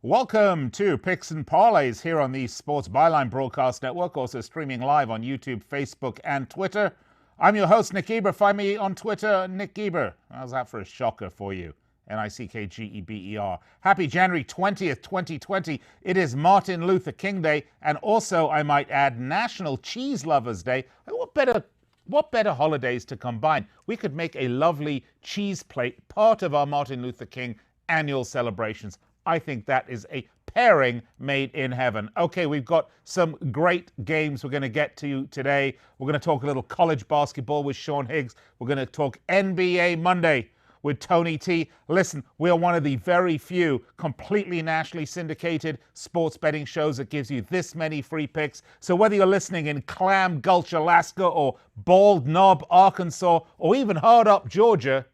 Welcome to Picks and Parlays here on the Sports Byline Broadcast Network, also streaming live on YouTube, Facebook, and Twitter. I'm your host, Nick Geber. Find me on Twitter, Nick Geber. How's that for a shocker for you? Nickgeber. Happy January 20th, 2020. It is Martin Luther King Day, and also, I might add, National Cheese Lovers Day. What better holidays to combine? We could make a lovely cheese plate part of our Martin Luther King annual celebrations. I think that is a pairing made in heaven. Okay, we've got some great games we're going to get to today. We're going to talk a little college basketball with Sean Higgs. We're going to talk NBA Monday with Tony T. Listen, we are one of the very few completely nationally syndicated sports betting shows that gives you this many free picks. So whether you're listening in Clam Gulch, Alaska, or Bald Knob, Arkansas, or even Hard Up, Georgia,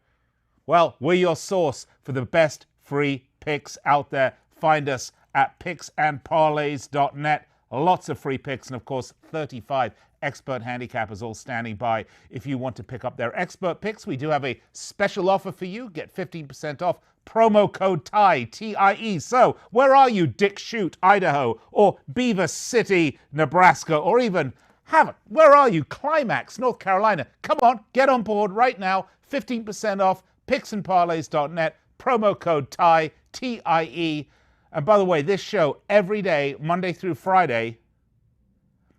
well, we're your source for the best free picks out there. Find us at picksandparlays.net. Lots of free picks, and of course 35 expert handicappers all standing by. If you want to pick up their expert picks, we do have a special offer for you. Get 15% off. Promo code TIE, T-I-E. So where are you, Dick Chute, Idaho, or Beaver City, Nebraska, or even where are you, Climax, North Carolina? Come on, get on board right now. 15% off. picksandparlays.net. Promo code TIE, T-I-E. And by the way, this show every day, Monday through Friday,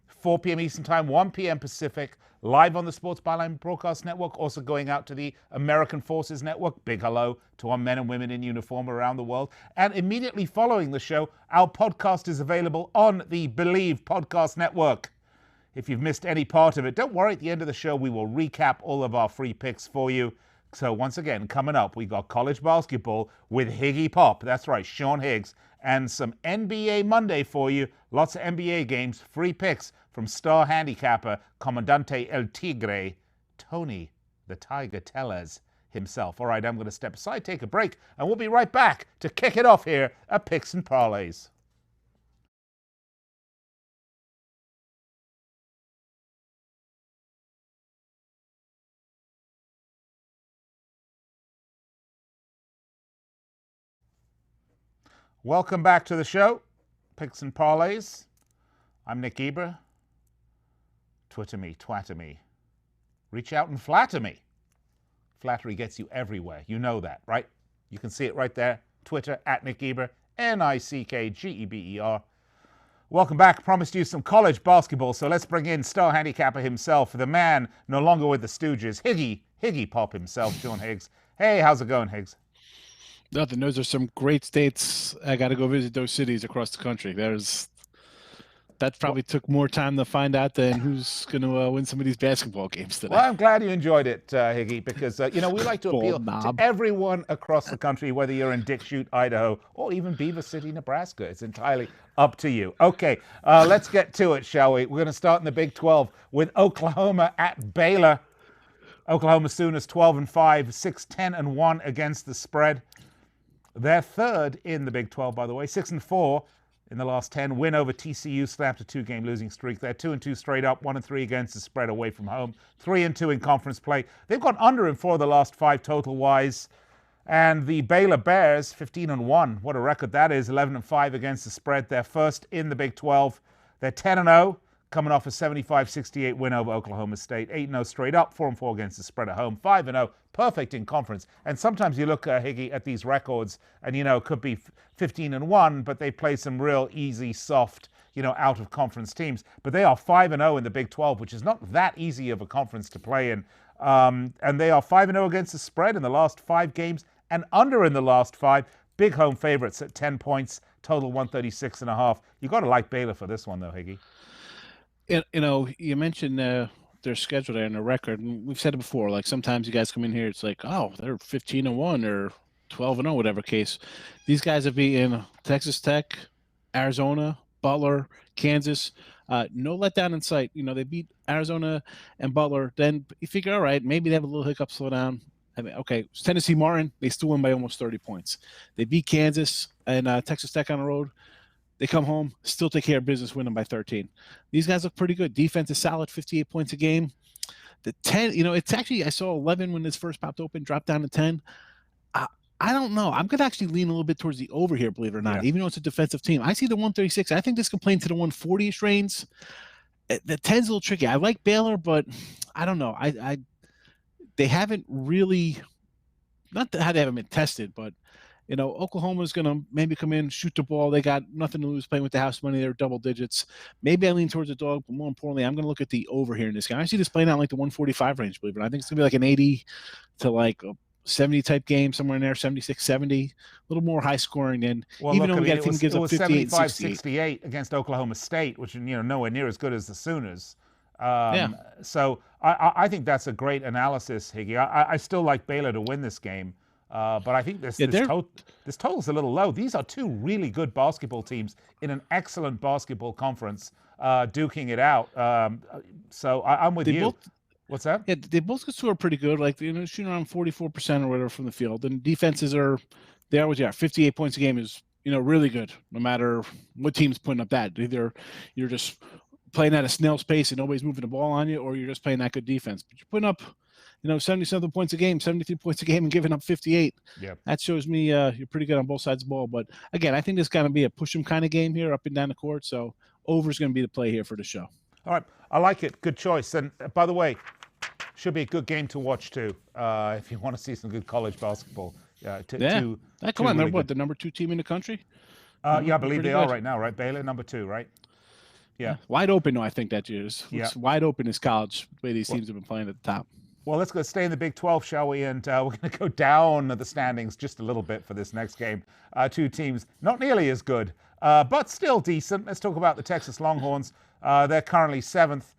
4 p.m. Eastern Time, 1 p.m. Pacific, live on the Sports Byline Broadcast Network, also going out to the American Forces Network. Big hello to our men and women in uniform around the world. And immediately following the show, our podcast is available on the Believe Podcast Network. If you've missed any part of it, don't worry. At the end of the show, we will recap all of our free picks for you. So once again, coming up, we got college basketball with Higgy Pop. That's right, Sean Higgs. And some NBA Monday for you. Lots of NBA games, free picks from star handicapper Comandante El Tigre, Tony the Tiger Tellez himself. All right, I'm going to step aside, take a break, and we'll be right back to kick it off here at Picks and Parlays. Welcome back to the show, Picks and Parlays. I'm Nick Geber. Twitter me, twatter me. Reach out and flatter me. Flattery gets you everywhere. You know that, right? You can see it right there. Twitter, at Nick Geber, Nickgeber. Welcome back. Promised you some college basketball, so let's bring in star handicapper himself, the man no longer with the Stooges, Higgy Pop himself, Sean Higgs. Hey, how's it going, Higgs? Nothing. Those are some great states. I got to go visit those cities across the country. That probably took more time to find out than who's going to win some of these basketball games today. Well, I'm glad you enjoyed it, Higgy, because, we like to appeal to everyone across the country, whether you're in Dick Chute, Idaho, or even Beaver City, Nebraska. It's entirely up to you. Okay, let's get to it, shall we? We're going to start in the Big 12 with Oklahoma at Baylor. Oklahoma Sooners 12-5, 6-10-1 against the spread. They're third in the Big 12, by the way, 6-4 in the last 10. Win over TCU, snapped a 2-game losing streak. They're 2-2 straight up, 1-3 against the spread away from home, 3-2 in conference play. They've gone under in 4 of the last 5 total-wise. And the Baylor Bears, 15-1. What a record that is, 11-5 against the spread. They're first in the Big 12. They're 10-0. Coming off a 75-68 win over Oklahoma State. 8-0 straight up, 4-4 against the spread at home. 5-0, perfect in conference. And sometimes you look, Higgy, at these records, and, it could be 15-1, but they play some real easy, soft, out-of-conference teams. But they are 5-0 in the Big 12, which is not that easy of a conference to play in. And they are 5-0 against the spread in the last 5 games, and under in the last 5. Big home favorites at 10 points, total 136.5. You got to like Baylor for this one, though, Higgy. You mentioned their schedule there and their record, and we've said it before. Like sometimes you guys come in here, it's like, oh, they're 15-1 or 12-0, whatever case. These guys have beaten Texas Tech, Arizona, Butler, Kansas. No letdown in sight. They beat Arizona and Butler. Then you figure, all right, maybe they have a little hiccup, slow down. I mean, okay, Tennessee Martin, they still win by almost 30 points. They beat Kansas and Texas Tech on the road. They come home, still take care of business, win them by 13. These guys look pretty good. Defense is solid, 58 points a game. The 10, it's actually, I saw 11 when this first popped open, dropped down to 10. I don't know. I'm going to actually lean a little bit towards the over here, believe it or not, Yeah. even though it's a defensive team. I see the 136. I think this can play into the 140-ish range. The 10's a little tricky. I like Baylor, but I don't know. They haven't really, not that they haven't been tested, but Oklahoma's going to maybe come in, shoot the ball. They got nothing to lose playing with the house money. They're double digits. Maybe I lean towards the dog, but more importantly, I'm going to look at the over here in this game. I see this playing out like the 145 range, believe it or not. I think it's going to be like an 80 to like a 70 type game, somewhere in there, 76, 70, a little more high scoring than even though we got a team that gives up 58 75-68 against Oklahoma State, which nowhere near as good as the Sooners. So I think that's a great analysis, Higgy. I still like Baylor to win this game. But I think this total's a little low. These are two really good basketball teams in an excellent basketball conference, duking it out. So I'm with you. What's that? Yeah, they both score pretty good. Like shooting around 44% or whatever from the field, and defenses they always 58 points a game is really good. No matter what team's putting up that, either you're just playing at a snail's pace and nobody's moving the ball on you, or you're just playing that good defense. But you're putting up 70-something points a game, 73 points a game, and giving up 58. Yeah. That shows me you're pretty good on both sides of the ball. But again, I think this is going to be a push 'em kind of game here, up and down the court. So over is going to be the play here for the show. All right. I like it. Good choice. And by the way, should be a good game to watch too, if you want to see some good college basketball. Come on, they're what, the number 2 team in the country? Yeah, I believe they are right now, right? Baylor, number 2, right? Yeah. Wide open, though, I think that year is. It's wide open is college, the way these teams have been playing at the top. Well, let's go stay in the Big 12, shall we? And we're going to go down the standings just a little bit for this next game. Two teams not nearly as good, but still decent. Let's talk about the Texas Longhorns. They're currently 7th.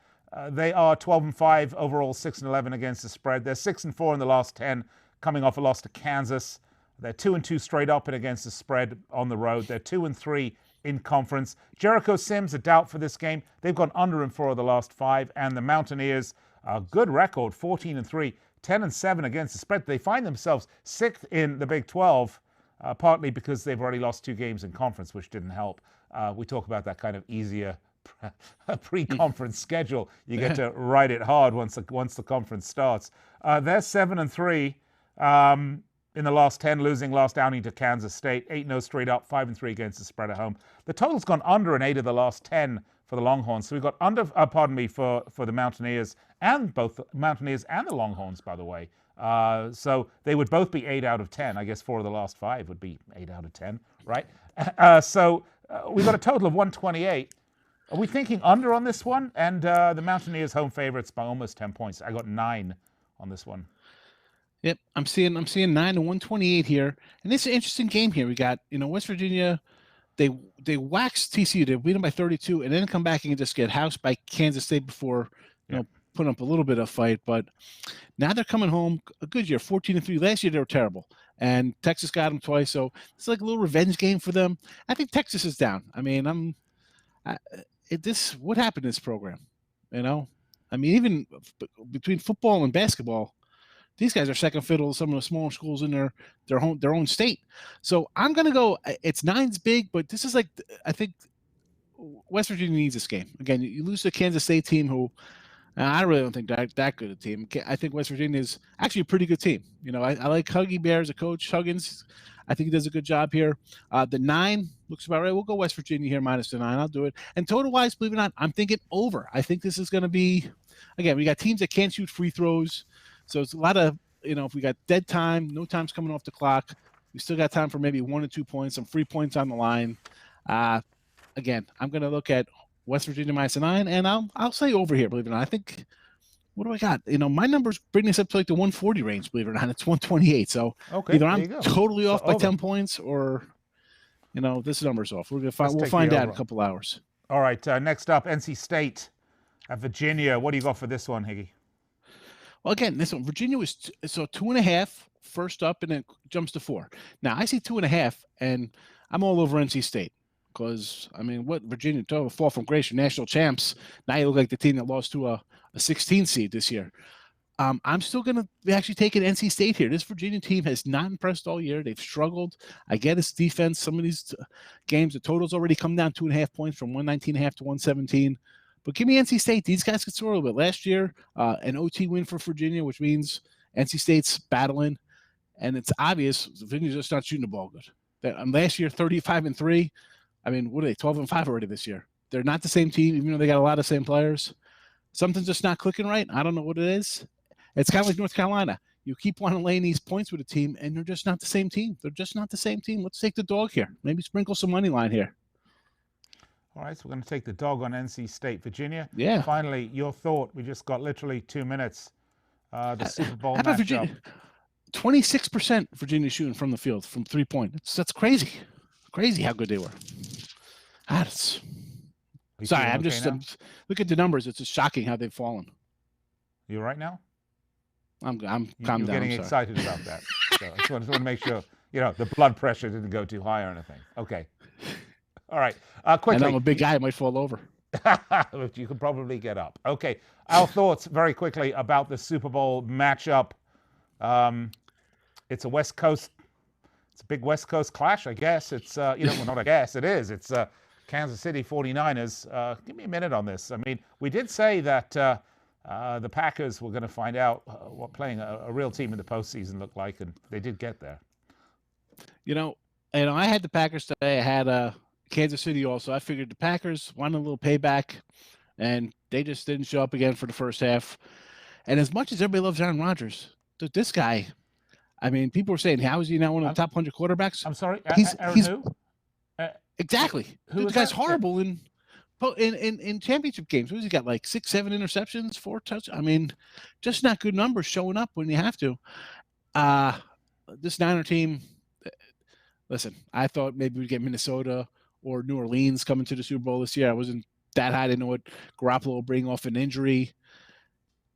They are 12-5 overall, 6-11 against the spread. They're 6-4 in the last 10, coming off a loss to Kansas. They're 2-2 straight up and against the spread on the road. They're 2-3 in conference. Jericho Sims, a doubt for this game. They've gone under in 4 of the last 5. And the Mountaineers, a good record, 14-3, 10-7 against the spread. They find themselves 6th in the Big 12, partly because they've already lost 2 games in conference, which didn't help. We talk about that kind of easier pre-conference schedule. You get to ride it hard once the conference starts. They're 7-3 in the last 10, losing last outing to Kansas State. 8-0 straight up, 5-3 against the spread at home. The total's gone under in 8 of the last 10 for the Longhorns. So we've got under, for the Mountaineers, and both the Mountaineers and the Longhorns, by the way. So they would both be 8 out of 10. I guess 4 of the last 5 would be 8 out of 10, right? So we've got a total of 128. Are we thinking under on this one? And the Mountaineers home favorites by almost 10 points. I got 9 on this one. Yep, I'm seeing 9 to 128 here, and it's an interesting game here. We got West Virginia, they waxed TCU, they beat them by 32, and then come back and just get housed by Kansas State before putting up a little bit of fight. But now they're coming home a good year, 14-3. Last year they were terrible, and Texas got them twice, so it's like a little revenge game for them. I think Texas is down. I mean, what happened to this program? I mean, even between football and basketball, these guys are second fiddle to some of the smaller schools in their own state. So I'm going to go, it's 9's big, but this is like, I think West Virginia needs this game. Again, you lose to a Kansas State team who, I really don't think that good a team. I think West Virginia is actually a pretty good team. I like Huggy Bear as a coach. Huggins, I think he does a good job here. The 9 looks about right. We'll go West Virginia here minus the 9. I'll do it. And total-wise, believe it or not, I'm thinking over. I think this is going to be, again, we got teams that can't shoot free throws. So it's a lot of, if we got dead time, no time's coming off the clock, we still got time for maybe 1 or 2 points, some free points on the line. Again, I'm going to look at West Virginia minus the 9, and I'll say over here, believe it or not. I think, what do I got? My numbers bring this up to like the 140 range, believe it or not. It's 128. So either I'm totally off by 10 points or, this number's off. We'll find out in a couple hours. All right. Next up, NC State at Virginia. What do you got for this one, Higgy? Well, again, this one, Virginia was 2.5 first up, and then jumps to 4. Now, I see 2.5, and I'm all over NC State because, I mean, what Virginia total fall from grace, your national champs. Now you look like the team that lost to a 16 seed this year. I'm still going to be actually taking NC State here. This Virginia team has not impressed all year. They've struggled. I get its defense. Some of these games, the total's already come down 2.5 points from 119.5 to 117. But give me NC State. These guys could score a little bit. Last year, an OT win for Virginia, which means NC State's battling. and it's obvious Virginia's just not shooting the ball good. Last year, 35-3. I mean, what are they, 12-5 already this year? They're not the same team, even though they got a lot of same players. Something's just not clicking right. I don't know what it is. It's kind of like North Carolina. You keep wanting to lay these points with a team, and they're just not the same team. They're just not the same team. Let's take the dog here. Maybe sprinkle some money line here. All right, so we're going to take the dog on NC State, Virginia. Yeah. Finally, your thought. We just got literally 2 minutes. The Super Bowl How about matchup. Virginia? 26% Virginia shooting from the field from 3-point. That's crazy. Crazy how good they were. Sorry, I'm just look at the numbers. It's just shocking how they've fallen. You all right now? I'm calm down. You're getting excited about that. So I just want to make sure the blood pressure didn't go too high or anything. Okay. All right. Quickly. And I'm a big guy. I might fall over. You could probably get up. Okay. Our thoughts very quickly about the Super Bowl matchup. It's a West Coast. It's a big West Coast clash, I guess. It's well, not I guess it is. It's Kansas City 49ers. Give me a minute on this. I mean, we did say that the Packers were going to find out what playing a real team in the postseason looked like, and they did get there. I had the Packers today. I had Kansas City also. I figured the Packers wanted a little payback, and they just didn't show up again for the first half. And as much as everybody loves Aaron Rodgers, this guy, I mean, people were saying, how is he not one of the top 100 quarterbacks? I'm sorry, he's who? Exactly. This guy's horrible in championship games. What has he got, like 6-7 interceptions, 4 touchdowns? I mean, just not good numbers showing up when you have to. This Niner team, listen, I thought maybe we'd get Minnesota or New Orleans coming to the Super Bowl this year. I wasn't that high. I didn't know what Garoppolo will bring off an injury.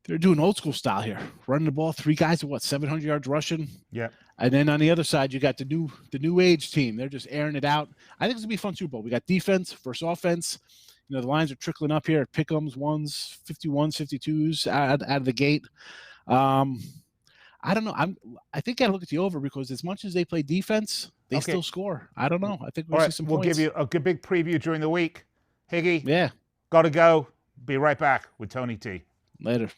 They're doing old school style here, running the ball. 3 guys at 700 yards rushing. Yeah. And then on the other side, you got the new age team. They're just airing it out. I think it's gonna be a fun Super Bowl. We got defense versus offense. The lines are trickling up here at Pick'ems, 1s, 51s, 52s out of the gate. I don't know. I think I look at the over because as much as they play defense, they still score. I don't know. I think we'll see some points. We'll give you a good big preview during the week. Higgy. Yeah. Got to go. Be right back with Tony T. Later.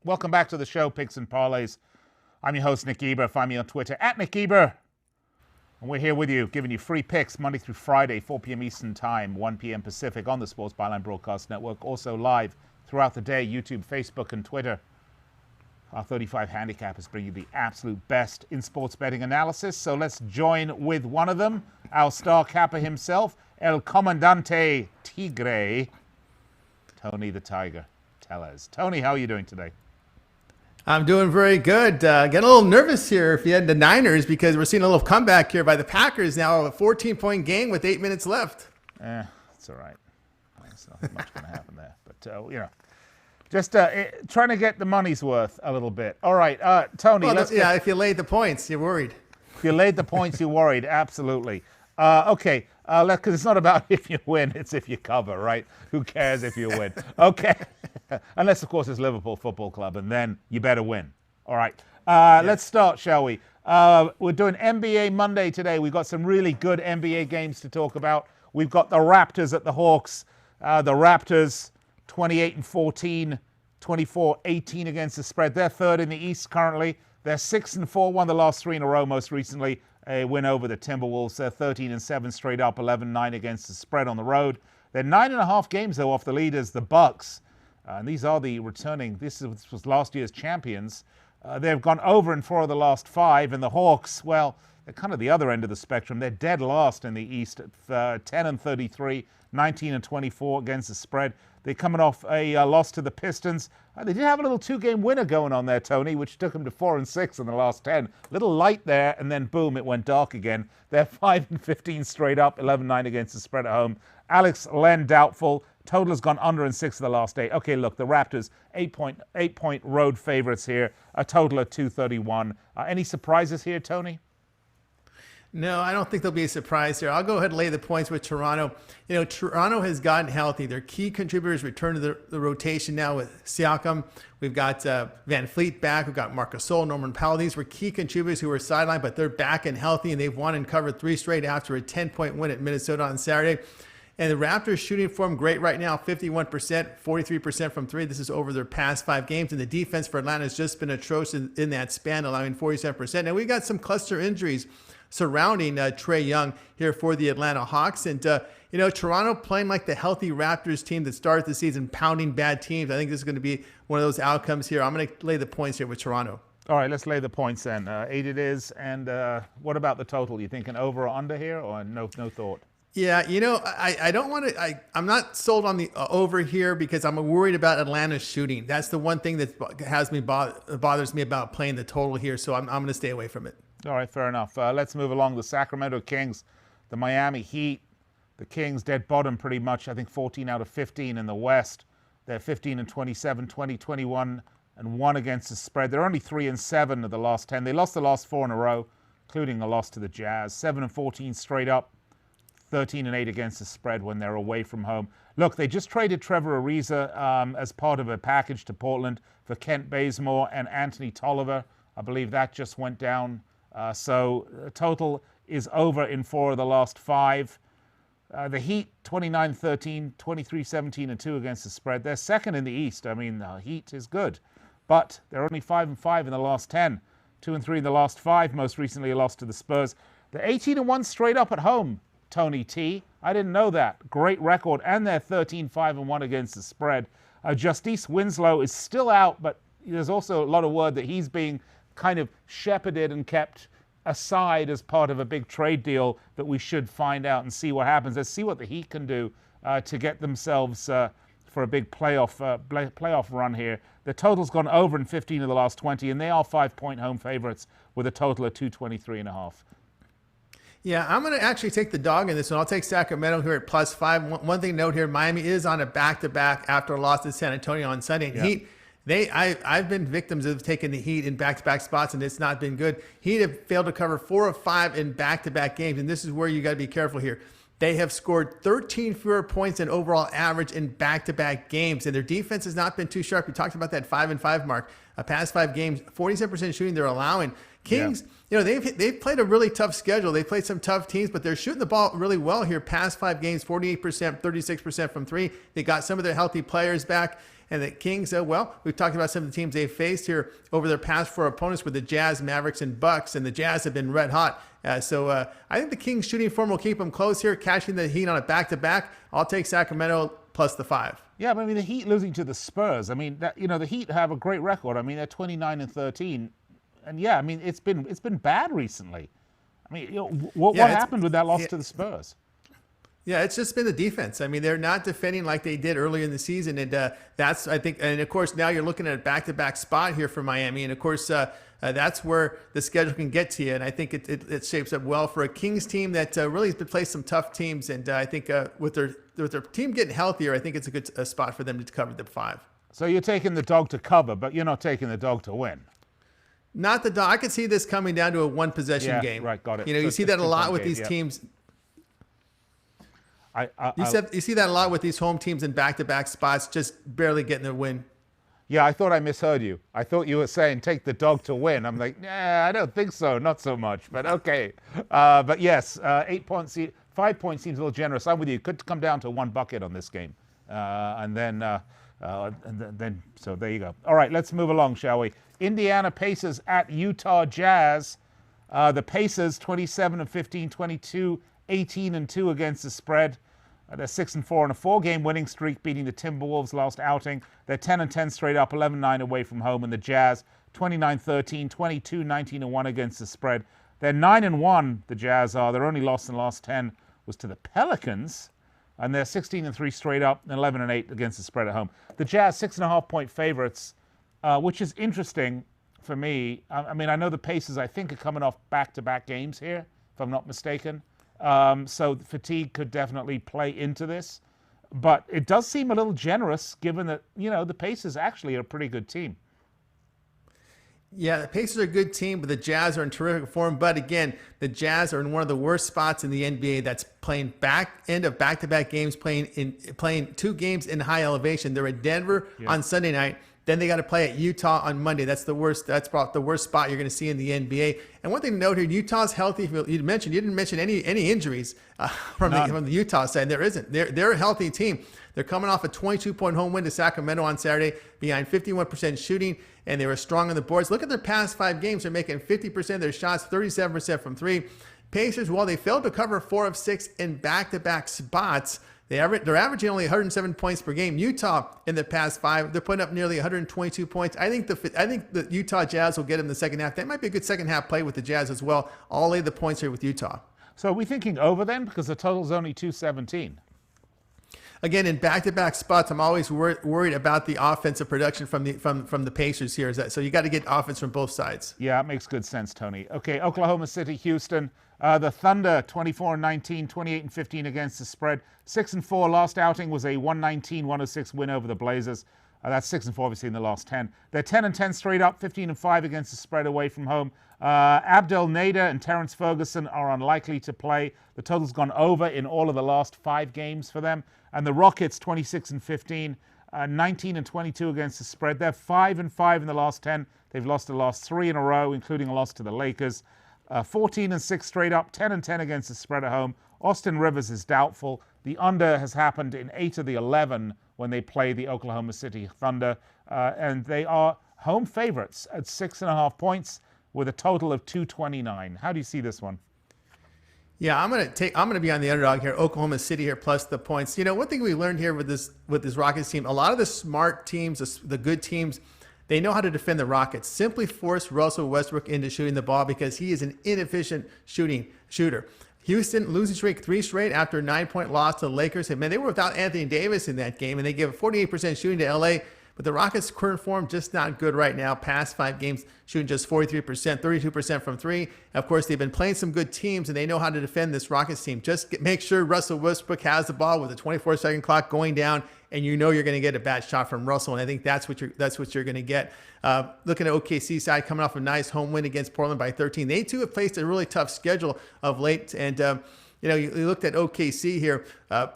Welcome back to the show, Picks and Parlays. I'm your host, Nick Geber. Find me on Twitter at Nick Geber. And we're here with you, giving you free picks Monday through Friday, 4 p.m. Eastern Time, 1 p.m. Pacific on the Sports Byline Broadcast Network. Also live throughout the day, YouTube, Facebook, and Twitter. Our 35 handicappers bring you the absolute best in sports betting analysis. So let's join with one of them, our star capper himself, El Comandante Tigre, Tony the Tiger Tellez. Tony, how are you doing today? I'm doing very good. Getting a little nervous here if you had the Niners because we're seeing a little comeback here by the Packers now, a 14-point game with 8 minutes left. It's all right. There's not much going to happen there. But, just trying to get the money's worth a little bit. All right, Tony. Well, if you laid the points, you're worried. If you laid the points, you're worried. Absolutely. Okay, because it's not about if you win, it's if you cover, right? Who cares if you win? Okay. Unless, of course, it's Liverpool Football Club, and then you better win. All right. Let's start, shall we? We're doing NBA Monday today. We've got some really good NBA games to talk about. We've got the Raptors at the Hawks. The Raptors, 28-14, 24-18 against the spread. They're third in the East currently. They're 6-4, won the last 3 in a row most recently. A win over the Timberwolves. They're 13-7 straight up, 11-9 against the spread on the road. They're 9.5 games, though, off the leaders, the Bucks. And these are the returning, this was last year's champions. They've gone over in 4 of the last 5. And the Hawks, well, they're kind of the other end of the spectrum. They're dead last in the East at 10-33, 19-24 against the spread. They're coming off a loss to the Pistons. They did have a little 2-game winner going on there, Tony, which took them to 4-6 in the last 10. Little light there, and then boom, it went dark again. They're 5-15 straight up, 11-9 against the spread at home. Alex Len doubtful. Total has gone under in 6 of the last 8. Okay, look, the Raptors, 8-point road favorites here, a total of 231. Any surprises here, Tony? No, I don't think there'll be a surprise here. I'll go ahead and lay the points with Toronto. Toronto has gotten healthy. Their key contributors return to the rotation now with Siakam. We've got Van Fleet back. We've got Marc Gasol, Norman Powell. These were key contributors who were sidelined, but they're back and healthy, and they've won and covered 3 straight after a 10-point win at Minnesota on Saturday. And the Raptors shooting form great right now, 51%, 43% from 3. This is over their past 5 games. And the defense for Atlanta has just been atrocious in that span, allowing 47%. Now, we got some cluster injuries surrounding Trae Young here for the Atlanta Hawks. And, Toronto playing like the healthy Raptors team that started the season pounding bad teams. I think this is going to be one of those outcomes here. I'm going to lay the points here with Toronto. All right, let's lay the points then. 8 it is. And what about the total? You thinking over or under here, or no thought? Yeah, I don't want to. I'm not sold on the over here because I'm worried about Atlanta's shooting. That's the one thing that bothers me about playing the total here. So I'm going to stay away from it. All right, fair enough. Let's move along. The Sacramento Kings, the Miami Heat, the Kings dead bottom pretty much. I think 14 out of 15 in the West. They're 15 and 27, 20, 21 and 1 against the spread. They're only 3 and 7 of the last 10. They lost the last 4 in a row, including a loss to the Jazz. 7 and 14 straight up. 13 and 8 against the spread when they're away from home. Look, they just traded Trevor Ariza as part of a package to Portland for Kent Bazemore and Anthony Tolliver. I believe that just went down. So total is over in 4 of the last 5. The Heat, 29-13, 23-17 and 2 against the spread. They're second in the East. I mean, the Heat is good, but they're only 5 and 5 in the last 10. 2 and 3 in the last 5. Most recently, a loss to the Spurs. They're 18 and 1 straight up at home. Tony T. I didn't know that. Great record, and they're 13-5 and 1 against the spread. Justice Winslow is still out, but there's also a lot of word that he's being kind of shepherded and kept aside as part of a big trade deal that we should find out and see what happens. Let's see what the Heat can do to get themselves for a big playoff run here. The total's gone over in 15 of the last 20, and they are 5-point home favorites with a total of 223.5. Yeah, I'm going to actually take the dog in this one. I'll take Sacramento here at +5. One thing to note here, Miami is on a back-to-back after a loss to San Antonio on Sunday. Yeah. Heat, I've been victims of taking the Heat in back-to-back spots, and it's not been good. Heat have failed to cover 4 of 5 in back-to-back games, and this is where you got to be careful here. They have scored 13 fewer points than overall average in back-to-back games, and their defense has not been too sharp. We talked about that 5-5 mark. Past 5 games, 47% shooting they're allowing. Kings, they've played a really tough schedule. They've played some tough teams, but they're shooting the ball really well here. Past 5 games, 48%, 36% from 3. They got some of their healthy players back. And the Kings, we've talked about some of the teams they've faced here over their past 4 opponents with the Jazz, Mavericks, and Bucks, and the Jazz have been red hot. So I think the Kings shooting form will keep them close here, catching the Heat on a back-to-back. I'll take Sacramento plus the 5. Yeah, but I mean, the Heat losing to the Spurs. I mean, the Heat have a great record. I mean, they're 29 and 13. And yeah, I mean, it's been bad recently. I mean, what happened with that loss to the Spurs? Yeah, it's just been the defense. I mean, they're not defending like they did earlier in the season, and that's, I think, and of course now you're looking at a back-to-back spot here for Miami, and of course that's where the schedule can get to you, and I think it shapes up well for a Kings team that really has been playing some tough teams, and I think with their team getting healthier, I think it's a good spot for them to cover the 5. So you're taking the dog to cover, but you're not taking the dog to win. Not the dog. I could see this coming down to a one-possession game. Right, got it. You see that a lot with these teams. You see that a lot with these home teams in back-to-back spots, just barely getting the win. Yeah, I thought I misheard you. I thought you were saying take the dog to win. I'm like, nah, I don't think so. Not so much, but okay. But yes, 5 points seems a little generous. I'm with you. Could come down to 1 bucket on this game. And then so there you go. All right, let's move along, shall we? Indiana Pacers at Utah Jazz. The Pacers 27 and 15, 22, 18 and 2 against the spread. They're 6 and 4 on a 4-game winning streak, beating the Timberwolves last outing. They're 10 and 10 straight up, 11-9 away from home. And the Jazz 29-13, 22-19 and 1 against the spread. They're 9 and 1. The Jazz are. Their only loss in the last 10 was to the Pelicans. And they're 16 and 3 straight up, and 11 and 8 against the spread at home. The Jazz 6.5-point favorites, which is interesting for me. I mean, I know the Pacers, I think, are coming off back-to-back games here, if I'm not mistaken. So fatigue could definitely play into this. But it does seem a little generous given that, the Pacers actually are a pretty good team. Yeah, the Pacers are a good team, but the Jazz are in terrific form. But again, the Jazz are in one of the worst spots in the NBA. That's playing end of back-to-back games, playing 2 games in high elevation. They're at Denver on Sunday night. Then they got to play at Utah on Monday. That's the worst. That's about the worst spot you're going to see in the NBA. And one thing to note here: Utah's healthy. You didn't mention any injuries from the Utah side. There isn't. They're a healthy team. They're coming off a 22-point home win to Sacramento on Saturday, behind 51% shooting, and they were strong on the boards. Look at their past 5 games. They're making 50% of their shots, 37% from 3. Pacers, while they failed to cover 4 of 6 in back-to-back spots, they're averaging only 107 points per game. Utah, in the past 5, they're putting up nearly 122 points. I think the Utah Jazz will get in the second half. That might be a good second half play with the Jazz as well. I'll lay the points here with Utah. So are we thinking over then? Because the total's only 217. Again, in back-to-back spots, I'm always worried about the offensive production from the Pacers here. So you got to get offense from both sides. Yeah, it makes good sense, Tony. Okay, Oklahoma City, Houston. The Thunder, 24-19, 28-15 against the spread. 6-4 last outing was a 119-106 win over the Blazers. That's 6-4, obviously, in the last 10. They're 10-10 straight up, 15-5 against the spread away from home. Abdel Nader and Terrence Ferguson are unlikely to play. The total's gone over in all of the last 5 games for them. And the Rockets, 26-15, 19-22 against the spread. They're 5-5 in the last 10. They've lost the last 3 in a row, including a loss to the Lakers. 14-6 straight up, 10-10 against the spread at home. Austin Rivers is doubtful. The under has happened in 8 of the 11 when they play the Oklahoma City Thunder. And they are home favorites at 6.5 points with a total of 229. How do you see this one? Yeah, I'm gonna be on the underdog here. Oklahoma City here plus the points. One thing we learned here with this Rockets team, a lot of the smart teams, the good teams, they know how to defend the Rockets. Simply force Russell Westbrook into shooting the ball because he is an inefficient shooter. Houston losing streak 3 straight after a 9-point loss to the Lakers. Man, they were without Anthony Davis in that game, and they gave 48% shooting to LA. But the Rockets' current form just not good right now. Past 5 games, shooting just 43%, 32% from 3. Of course, they've been playing some good teams, and they know how to defend this Rockets team. Just make sure Russell Westbrook has the ball with a 24-second clock going down, and you're going to get a bad shot from Russell. And I think that's what you're going to get. Looking at OKC side, coming off a nice home win against Portland by 13. They too have faced a really tough schedule of late, and you looked at OKC here.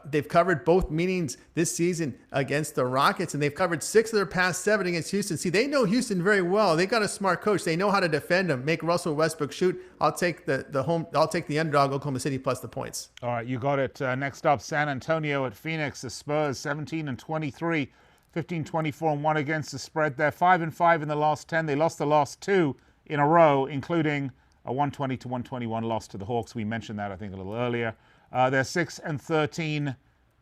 They've covered both meetings this season against the Rockets, and they've covered 6 of their past 7 against Houston. See, they know Houston very well. They got a smart coach. They know how to defend them, make Russell Westbrook shoot. I'll take the underdog, Oklahoma City plus the points. All right, you got it. Next up, San Antonio at Phoenix. The Spurs, 17-23, 15-24-1 against the spread. They're 5-5 in the last 10. They lost the last 2 in a row, including a 120-121 loss to the Hawks. We mentioned that, I think, a little earlier. They're 6-13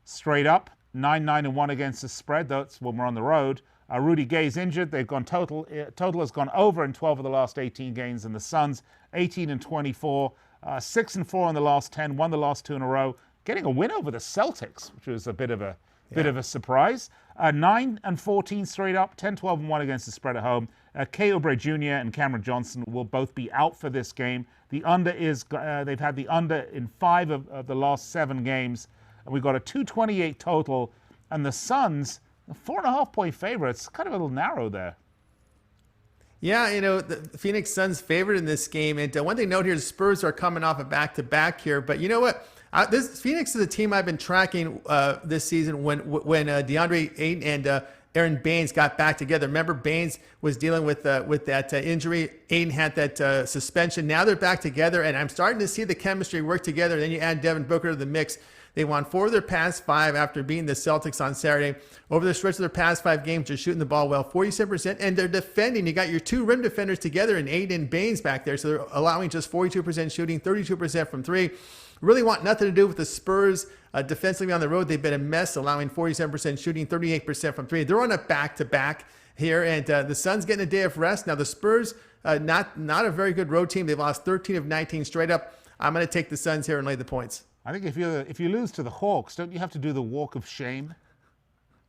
straight up, 9-1 against the spread. That's when we're on the road. Rudy Gay's injured. They've gone total has gone over in 12 of the last 18 games. And the Suns, 18-24, 6-4 in the last 10, won the last 2 in a row, getting a win over the Celtics, which was a bit of a surprise. 9-14 straight up, 10-12-1 against the spread at home. Kay Oubre Jr. and Cameron Johnson will both be out for this game. The under is they've had the under in 5 of the last 7 games, and we've got a 228 total. And the Suns, 4.5 point favorites, kind of a little narrow there. Yeah, the Phoenix Suns favored in this game. And one thing to note here, the Spurs are coming off a back-to-back here. But you know what? This Phoenix is a team I've been tracking this season when DeAndre Ayton and Aaron Baines got back together. Remember, Baines was dealing with that injury. Ayton had that suspension. Now they're back together, and I'm starting to see the chemistry work together. Then you add Devin Booker to the mix. They won 4 of their past 5 after beating the Celtics on Saturday. Over the stretch of their past 5 games, they're shooting the ball well, 47%, and they're defending. You got your 2 rim defenders together and Ayton and Baines back there, so they're allowing just 42% shooting, 32% from 3. Really want nothing to do with the Spurs defensively on the road. They've been a mess, allowing 47% shooting, 38% from 3. They're on a back-to-back here, and the Suns getting a day of rest. Now the Spurs, not a very good road team. They've lost 13 of 19 straight up. I'm going to take the Suns here and lay the points. I think if you lose to the Hawks, don't you have to do the walk of shame?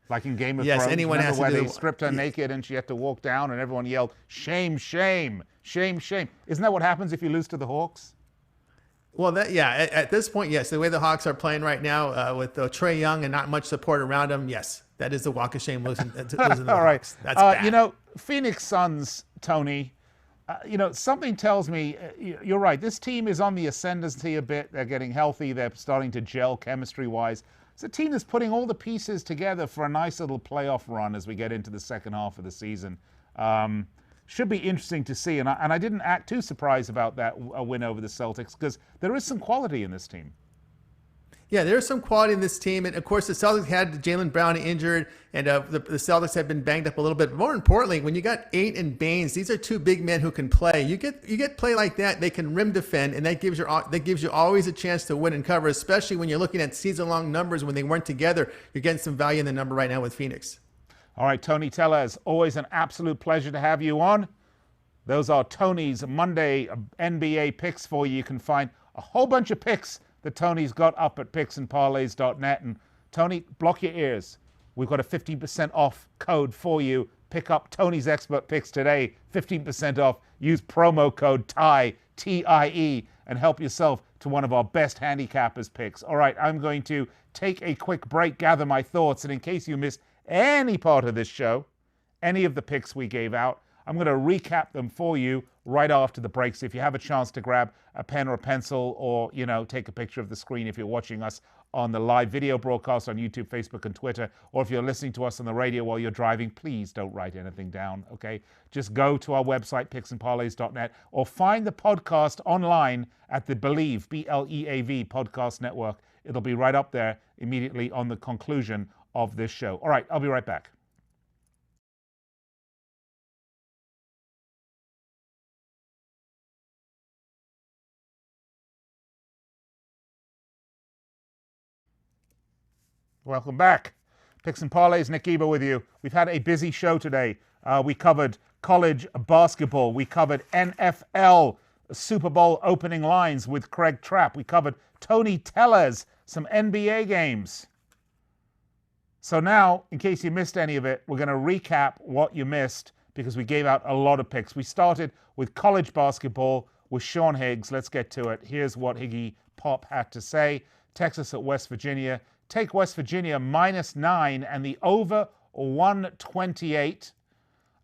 Like in Game of Thrones? Yes, anyone has to where do they stripped her naked and she had to walk down and everyone yelled, shame, shame, shame, shame. Isn't that what happens if you lose to the Hawks? Well, at this point, yes. The way the Hawks are playing right now with Trae Young and not much support around him, yes, that is a walk of shame losing to the All right. Hawks. That's bad. Phoenix Suns, Tony, something tells me you're right. This team is on the ascendancy a bit. They're getting healthy. They're starting to gel chemistry-wise. It's a team that's putting all the pieces together for a nice little playoff run as we get into the second half of the season. Should be interesting to see. And I didn't act too surprised about that win over the Celtics because there is some quality in this team. Yeah, there's some quality in this team. And, of course, the Celtics had Jaylen Brown injured, and the Celtics have been banged up a little bit. But more importantly, when you got Ayton and Baines, these are two big men who can play. You get play like that, they can rim defend, and that gives you always a chance to win and cover, especially when you're looking at season-long numbers. When they weren't together, you're getting some value in the number right now with Phoenix. All right, Tony Tellez, always an absolute pleasure to have you on. Those are Tony's Monday NBA picks for you. You can find a whole bunch of picks that Tony's got up at picksandparlays.net. And Tony, block your ears. We've got a 15% off code for you. Pick up Tony's Expert Picks today. 15% off. Use promo code TIE, T-I-E, and help yourself to one of our best handicappers picks. All right, I'm going to take a quick break, gather my thoughts, and in case you missed any part of this show, any of the picks we gave out, I'm going to recap them for you right after the break. So if you have a chance to grab a pen or a pencil or, take a picture of the screen if you're watching us on the live video broadcast on YouTube, Facebook, and Twitter, or if you're listening to us on the radio while you're driving, please don't write anything down, okay? Just go to our website, picksandparlays.net, or find the podcast online at the Believe, B-L-E-A-V, Podcast Network. It'll be right up there immediately on the conclusion of this show. All right, I'll be right back. Welcome back. Picks and Parlays, Nick Geber with you. We've had a busy show today. We covered college basketball. We covered NFL Super Bowl opening lines with Craig Trapp. We covered Tony Tellez, some NBA games. So now, in case you missed any of it, we're going to recap what you missed because we gave out a lot of picks. We started with college basketball with Sean Higgs. Let's get to it. Here's what Higgy Pop had to say. Texas at West Virginia. Take West Virginia -9 and the over 128.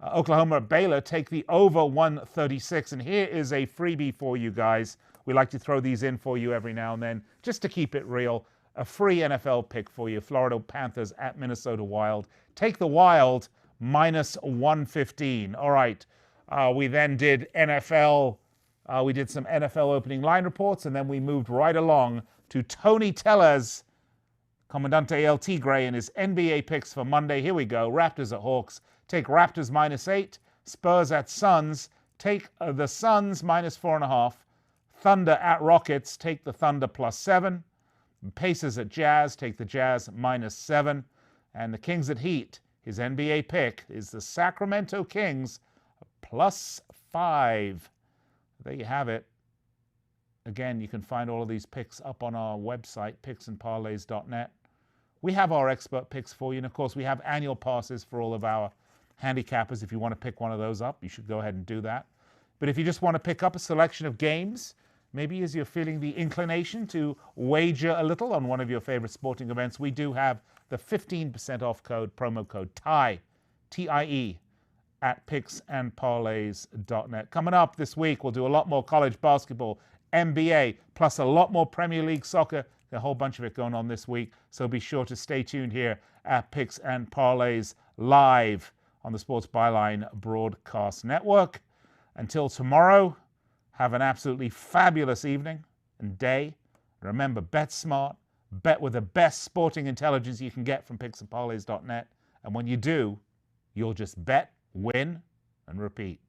Oklahoma at Baylor, take the over 136. And here is a freebie for you guys. We like to throw these in for you every now and then, just to keep it real. A free NFL pick for you. Florida Panthers at Minnesota Wild. Take the Wild -115. All right. We then did NFL. We did some NFL opening line reports, and then we moved right along to Tony Tellez, Comandante El Tigre, and his NBA picks for Monday. Here we go. Raptors at Hawks. Take Raptors -8. Spurs at Suns. Take the Suns -4.5. Thunder at Rockets. Take the Thunder +7. Pacers at Jazz. Take the Jazz -7. And the Kings at Heat. His NBA pick is the Sacramento Kings +5. There you have it. Again, you can find all of these picks up on our website, picksandparlays.net. We have our expert picks for you. And, of course, we have annual passes for all of our handicappers. If you want to pick one of those up, you should go ahead and do that. But if you just want to pick up a selection of games, maybe as you're feeling the inclination to wager a little on one of your favorite sporting events, we do have the 15% off code, promo code TIE, T-I-E, at picksandparlays.net. Coming up this week, we'll do a lot more college basketball, NBA, plus a lot more Premier League soccer. A whole bunch of it going on this week. So be sure to stay tuned here at Picks and Parlays live on the Sports Byline Broadcast Network. Until tomorrow, have an absolutely fabulous evening and day. Remember, bet smart, bet with the best sporting intelligence you can get from picksandparlays.net. And when you do, you'll just bet, win, and repeat.